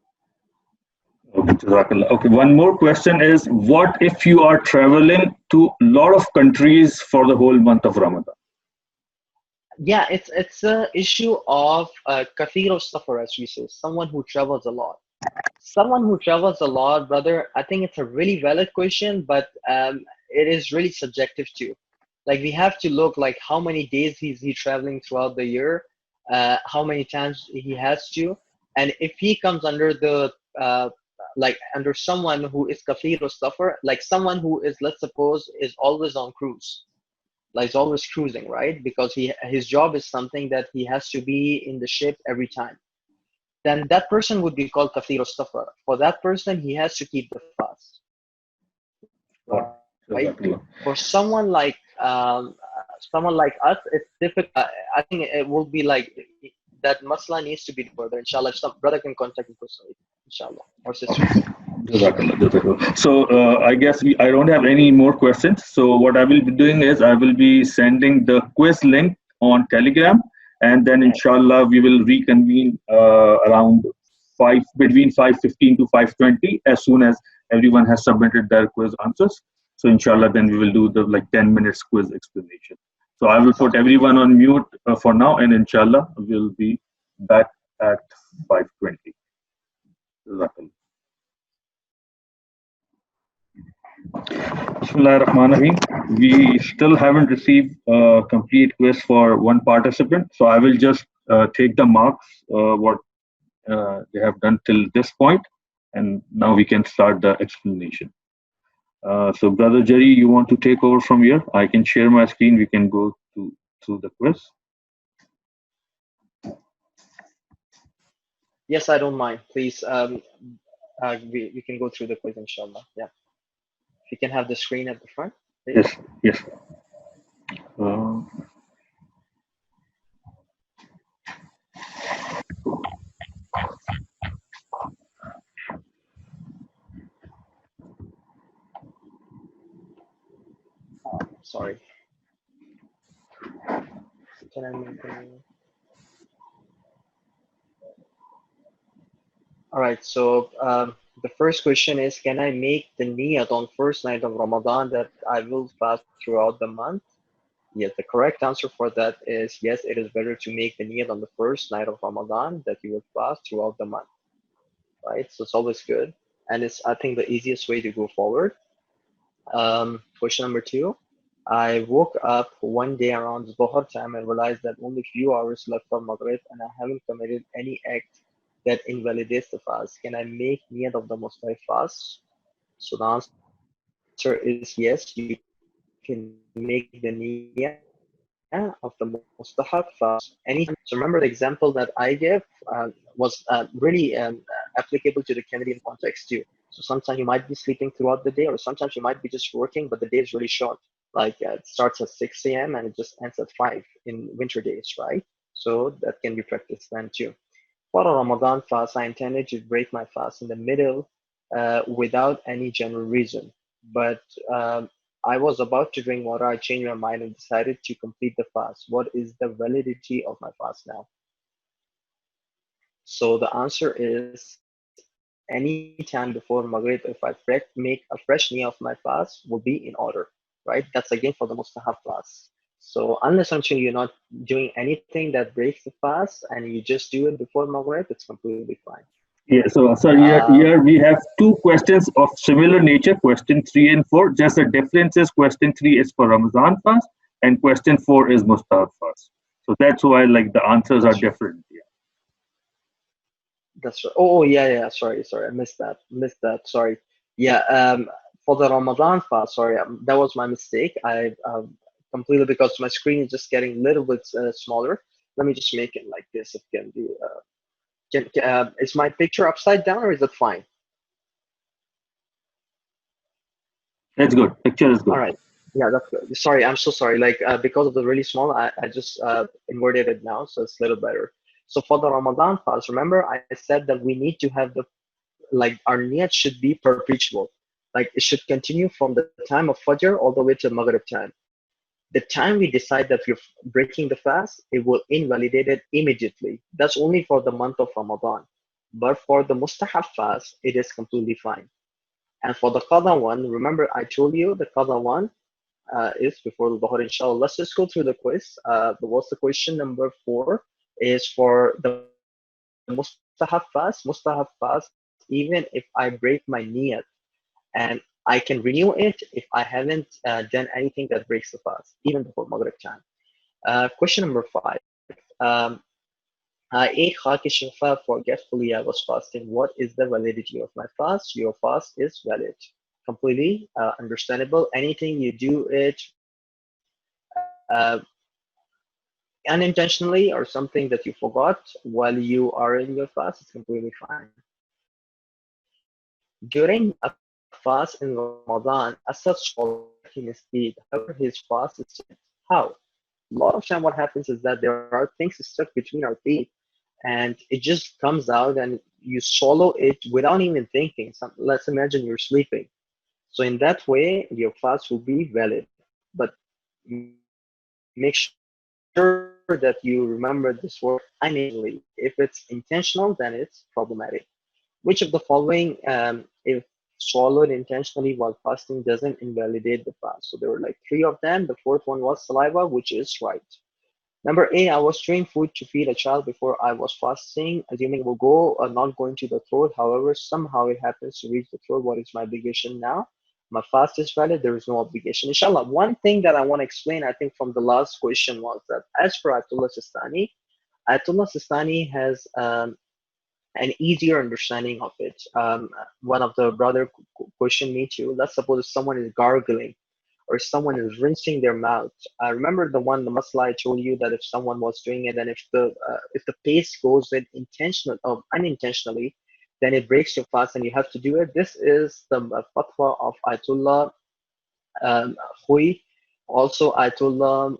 Okay, Jazakallah. Okay, one more question is, what if you are traveling to a lot of countries for the whole month of Ramadan? Yeah, it's a issue of kathir of safar, as we say, someone who travels a lot. Someone who travels a lot, brother, I think it's a really valid question, but it is really subjective too. Like we have to look like how many days he traveling throughout the year, how many times he has to, and if he comes under the like under someone who is kathir or suffer, like someone who is, let's suppose, is always on cruise, like he's always cruising, right? Because his job is something that he has to be in the ship every time, then that person would be called kathir safar. For that person, he has to keep the fast, right? For someone like us, it's difficult. I think it will be like that. Masla needs to be further. Inshallah, if some brother can contact me personally, inshallah, or sisters. Jazakallah, Jazakallah. So I guess I don't have any more questions. So what I will be doing is I will be sending the quiz link on Telegram, and then inshallah we will reconvene around between 5:15 to 5:20 as soon as everyone has submitted their quiz answers. So inshallah then we will do the like 10 minutes quiz explanation. So I will put everyone on mute for now, and inshallah we'll be back at 5:20. Jazakallah. Bismillahirrahmanirrahim. We still haven't received a complete quiz for one participant, so I will just take the marks what they have done till this point, and now we can start the explanation. So, Brother Jerry, you want to take over from here? I can share my screen. We can go through the quiz. Yes, I don't mind. Please, we can go through the quiz, inshallah. Yeah. If you can have the screen at the front, please. Yes, yes. Uh, Sorry. Can I make All right. So the first question is, can I make the niyat on first night of Ramadan that I will fast throughout the month? Yes, the correct answer for that is yes, it is better to make the niyat on the first night of Ramadan that you will fast throughout the month, right? So it's always good. And it's, I think, the easiest way to go forward. Question number two. I woke up one day around Dhuhr time and realized that only few hours left for Maghrib and I haven't committed any act that invalidates the fast. Can I make niyat of the Mustahab fast? So the answer is yes, you can make the niyah of the Mustahab fast anytime. So remember the example that I give was really applicable to the Canadian context too. So sometimes you might be sleeping throughout the day, or sometimes you might be just working, but the day is really short. Like it starts at 6 a.m. and it just ends at 5 in winter days, right? So that can be practiced then too. For a Ramadan fast, I intended to break my fast in the middle without any general reason. But I was about to drink water. I changed my mind and decided to complete the fast. What is the validity of my fast now? So the answer is any time before Maghrib, if I make a fresh niyyah of my fast, will be in order, right? That's again for the mustahab fast. So unless until you're not doing anything that breaks the fast and you just do it before Maghrib, it's completely fine. yeah, so Um, here we have two questions of similar nature, question 3 and 4. Just the difference is question 3 is for Ramadan fast and question 4 is Mustahab fast. So that's why like the answers are that's right. different. Yeah. That's right. Oh, yeah, yeah. Sorry. I missed that. Missed that. Sorry. Yeah. For the Ramadan fast, sorry, that was my mistake. I completely because my screen is just getting a little bit smaller. Let me just make it like this. It can be. Is my picture upside down or is it fine? That's good. Picture is All good. right. Yeah, that's good. Sorry, I'm so sorry. Like because of the really small, I just inverted it now, so it's a little better. So for the Ramadan fast, remember I said that we need to have the like our niyat should be perpetual. Like it should continue from the time of Fajr all the way to Maghrib time. The time we decide that we're breaking the fast, it will invalidate it immediately. That's only for the month of Ramadan. But for the mustahab fast, it is completely fine. And for the qada one, remember I told you the qada one is before the Dhuhr, inshallah. Let's just go through the quiz. What's the question number 4 is for the mustahab fast. Mustahab fast, even if I break my niyat and I can renew it if I haven't done anything that breaks the fast, even before Maghrib time. Question number 5. I ate khaki shifa forgetfully. I was fasting. What is the validity of my fast? Your fast is valid. Completely understandable. Anything you do it unintentionally or something that you forgot while you are in your fast, it's completely fine. During a fast in Ramadan, Asad swallowed in his teeth. However, his fast is set. How? A lot of time what happens is that there are things stuck between our teeth and it just comes out and you swallow it without even thinking. Let's imagine you're sleeping. So in that way, your fast will be valid. But make sure that you remember this word unintentionally. If it's intentional, then it's problematic. Which of the following, if swallowed intentionally while fasting, doesn't invalidate the fast? So there were like 3 of them. The fourth one was saliva, which is right. Number A, I was chewing food to feed a child before I was fasting, assuming it will go not going to the throat. However, somehow it happens to reach the throat. What is my obligation now? My fast is valid. There is no obligation. Inshallah, one thing that I want to explain, I think, from the last question was that as for Ayatullah Sistani has an easier understanding of it. One of the brother question me too. Let's suppose if someone is gargling or someone is rinsing their mouth. I remember the masala I told you that if someone was doing it and if the paste goes in intentional or unintentionally, then it breaks your fast and you have to do it. This is the fatwa of Ayatullah Hui, also Ayatollah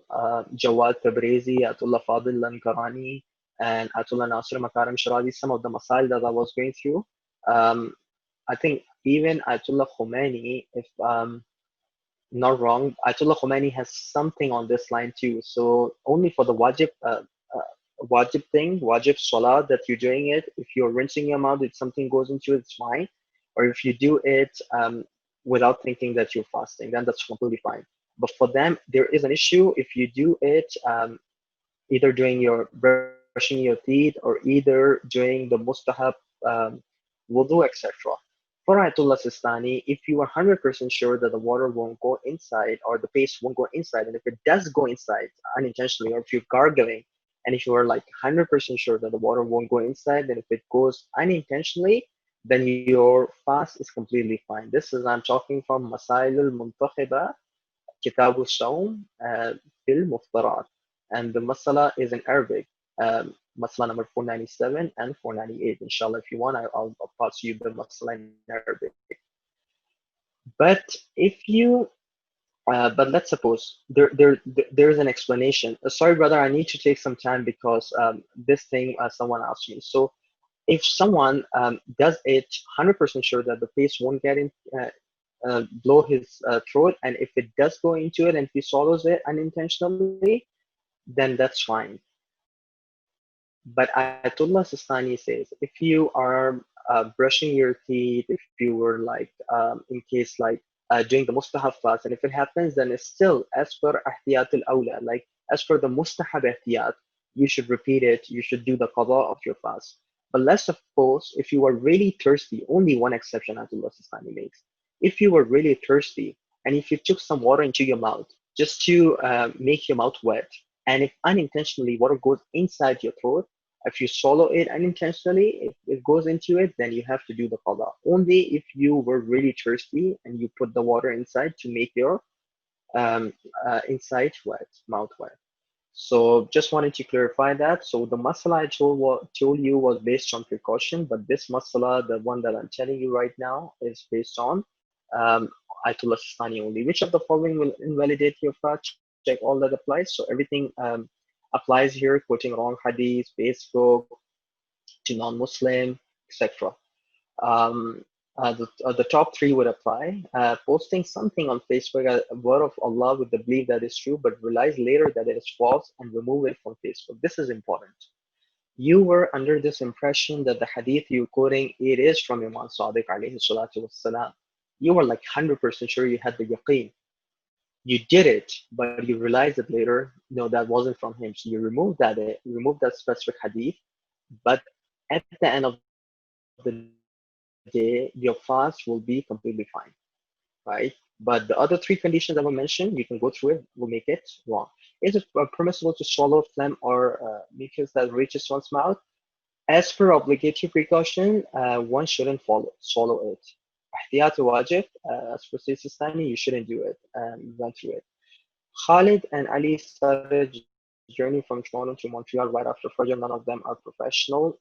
Jawad Tabrizi, Ayatollah Fadil Lankarani, and Ayatollah Nasir Makaram Shirazi, some of the masail that I was going through. I think even Ayatollah Khomeini, if not wrong, Ayatollah Khomeini has something on this line too. So only for the wajib thing, wajib salah that you're doing it, if you're rinsing your mouth, if something goes into it, it's fine. Or if you do it without thinking that you're fasting, then that's completely fine. But for them, there is an issue if you do it either doing your brushing your teeth or either doing the mustahab um, wudu, etc. For Ayatullah Sistani, if you are 100% sure that the water won't go inside or the paste won't go inside, and if it does go inside unintentionally, or if you're gargling, and if you are like 100% sure that the water won't go inside, then if it goes unintentionally, then your fast is completely fine. This is, I'm talking from Masail al-Muntakhiba, Kitab al-Sawm, Fil Muftarat. And the masala is in Arabic. Masala number 497 and 498. Inshallah, if you want, I'll pass you the masala in Arabic. But if you but let's suppose there's an explanation. Sorry, brother, I need to take some time because this thing someone asked me. So if someone does it 100% sure that the paste won't get in, blow his throat, and if it does go into it and he swallows it unintentionally, then that's fine. But Ayatollah Sistani says if you are brushing your teeth, if you were like in case like doing the mustahab fast, and if it happens, then it's still as per ihtiyat al-awla, like as per the mustahab ihtiyat, you should repeat it, you should do the qada of your fast. But let's suppose if you are really thirsty, only one exception Ayatollah Sistani makes. If you were really thirsty and if you took some water into your mouth just to make your mouth wet, and if unintentionally water goes inside your throat, if you swallow it unintentionally, if it goes into it, then you have to do the qada. Only if you were really thirsty and you put the water inside to make your inside wet, mouth wet. So just wanted to clarify that. So the masala I told you was based on precaution, but this masala, the one that I'm telling you right now, is based on um, Ayatullah Sistani only. Which of the following will invalidate your fast? Check all that applies. So everything applies here, quoting wrong hadith, Facebook, to non-Muslim, etc. Um, the top three would apply. Posting something on Facebook, a word of Allah with the belief that is true, but realize later that it is false and remove it from Facebook. This is important. You were under this impression that the hadith you're quoting, it is from Imam Sadiq alayhi salatu wassalam. You were like 100% sure you had the yaqeen. You did it, but you realized it later, no, that wasn't from him. So you removed that specific hadith, but at the end of the day, your fast will be completely fine, right? But the other three conditions that were mentioned, you can go through it, will make it wrong. Is it permissible to swallow phlegm or mucus that reaches one's mouth? As per obligatory precaution, one shouldn't swallow it. Ihtiyat wajib, as per Sayyid Sistani, you shouldn't do it. We went through it. Khalid and Ali started journey from Toronto to Montreal right after Fajr. None of them are professional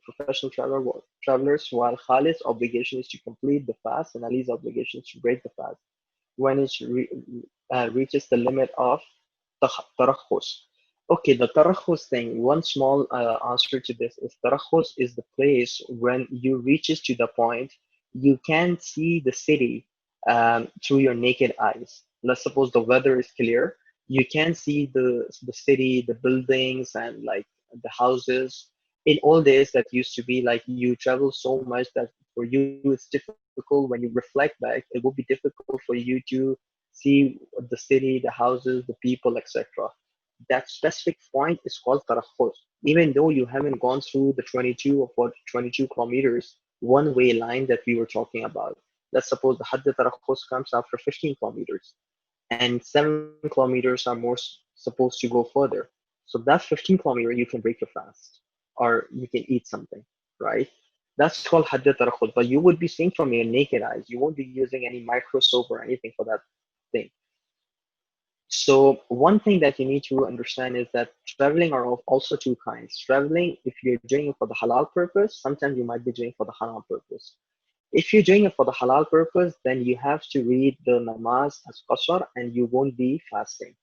professional travelers, while Khalid's obligation is to complete the fast and Ali's obligation is to break the fast when it reaches the limit of tarakhus. Okay, the tarakhus thing, one small answer to this is tarakhus is the place when you reaches to the point you can see the city through your naked eyes. Let's suppose the weather is clear, you can see the city, the buildings, and like the houses. In old days, that used to be like you travel so much that for you it's difficult when you reflect back. It will be difficult for you to see the city, the houses, the people, etc. That specific point is called tarakhus. Even though you haven't gone through the 22 or 22 kilometers one way line that we were talking about. Let's suppose the Hadd tarakhus comes after 15 kilometers and 7 kilometers are more supposed to go further. So that 15 kilometer, you can break your fast or you can eat something, right? That's called hadd tarakhud. But you would be seeing from your naked eyes. You won't be using any microscope or anything for that thing. So one thing that you need to understand is that traveling are also two kinds. Traveling, if you're doing it for the halal purpose, sometimes you might be doing it for the haram purpose. If you're doing it for the halal purpose, then you have to read the namaz as qasr and you won't be fasting.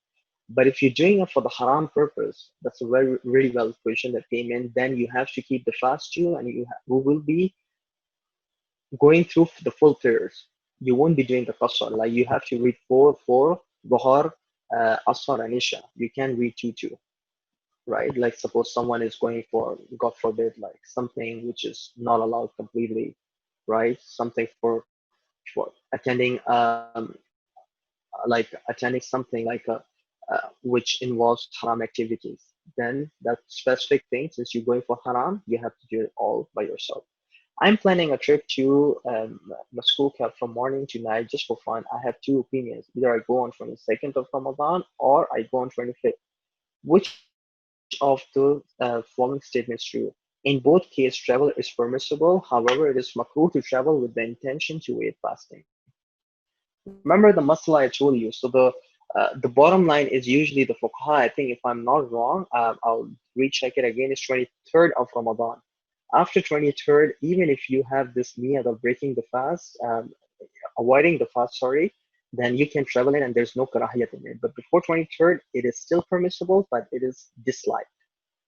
But if you're doing it for the haram purpose, that's a very really well question that came in. Then you have to keep the fast too, and you will be going through the full prayers. You won't be doing the qasr. Like you have to read four, dhuhr, asr, and isha. You can read two, right? Like suppose someone is going for, God forbid, like something which is not allowed completely, right? Something for attending like attending something like a which involves haram activities. Then that specific thing, since you're going for haram, you have to do it all by yourself. I'm planning a trip to Moscow from morning to night just for fun. I have two opinions. Either I go on 22nd of Ramadan or I go on 25th. Which of the following statements true? In both cases, travel is permissible. However, it is makruh to travel with the intention to avoid fasting. Remember the masala I told you. So the bottom line is usually the fuqaha. I think if I'm not wrong, I'll recheck it again. It's 23rd of Ramadan. After 23rd, even if you have this niyat of breaking the fast, avoiding the fast, sorry, then you can travel in and there's no karahiyat in it. But before 23rd, it is still permissible, but it is disliked,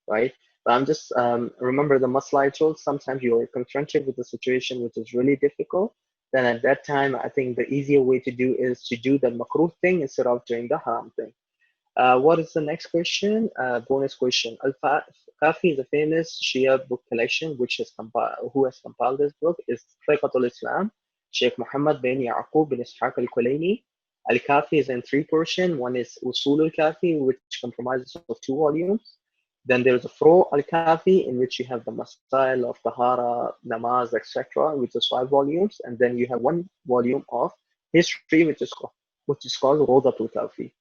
right? But I'm just remember the masla I told. Sometimes you are confronted with a situation which is really difficult. Then at that time, I think the easier way to do is to do the makruh thing instead of doing the haram thing. What is the next question? Bonus question. Al-Kafi is a famous Shia book collection which has compiled. Who has compiled this book is Fiqatul Islam, Sheikh Muhammad bin Yaqub bin Ishaq al-Kulaini. Al-Kafi is in three portions. One is Usul al-Kafi, which comprises of two volumes. Then there's a Fro al-Kafi, in which you have the Masail of Tahara, Namaz, etc., which is 5 volumes. And then you have one volume of history, which is called Rawdatul Kafi.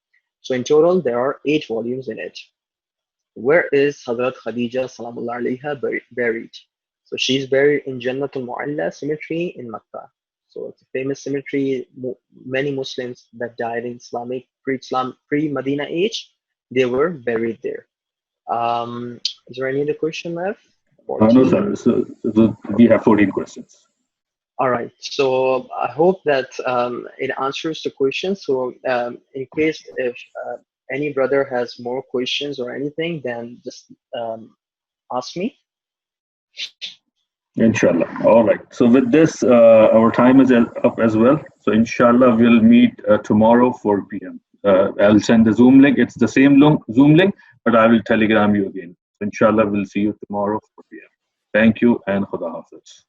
So in total, there are 8 volumes in it. Where is Hazrat Khadija Salamullah Alaiha buried? So she's buried in Jannatul Mu'alla cemetery in Makkah. So it's a famous cemetery. Many Muslims that died in Islamic pre-Medina age, they were buried there. Is there any other question left? No, sir. So we have 14 questions. All right. So I hope that it answers the question. So in case if any brother has more questions or anything, then just ask me. Inshallah. All right. So with this, our time is up as well. So inshallah, we'll meet tomorrow 4 p.m. I'll send the Zoom link. It's the same Zoom link, but I will telegram you again. So inshallah, we'll see you tomorrow 4 p.m. Thank you and Khuda Hafiz.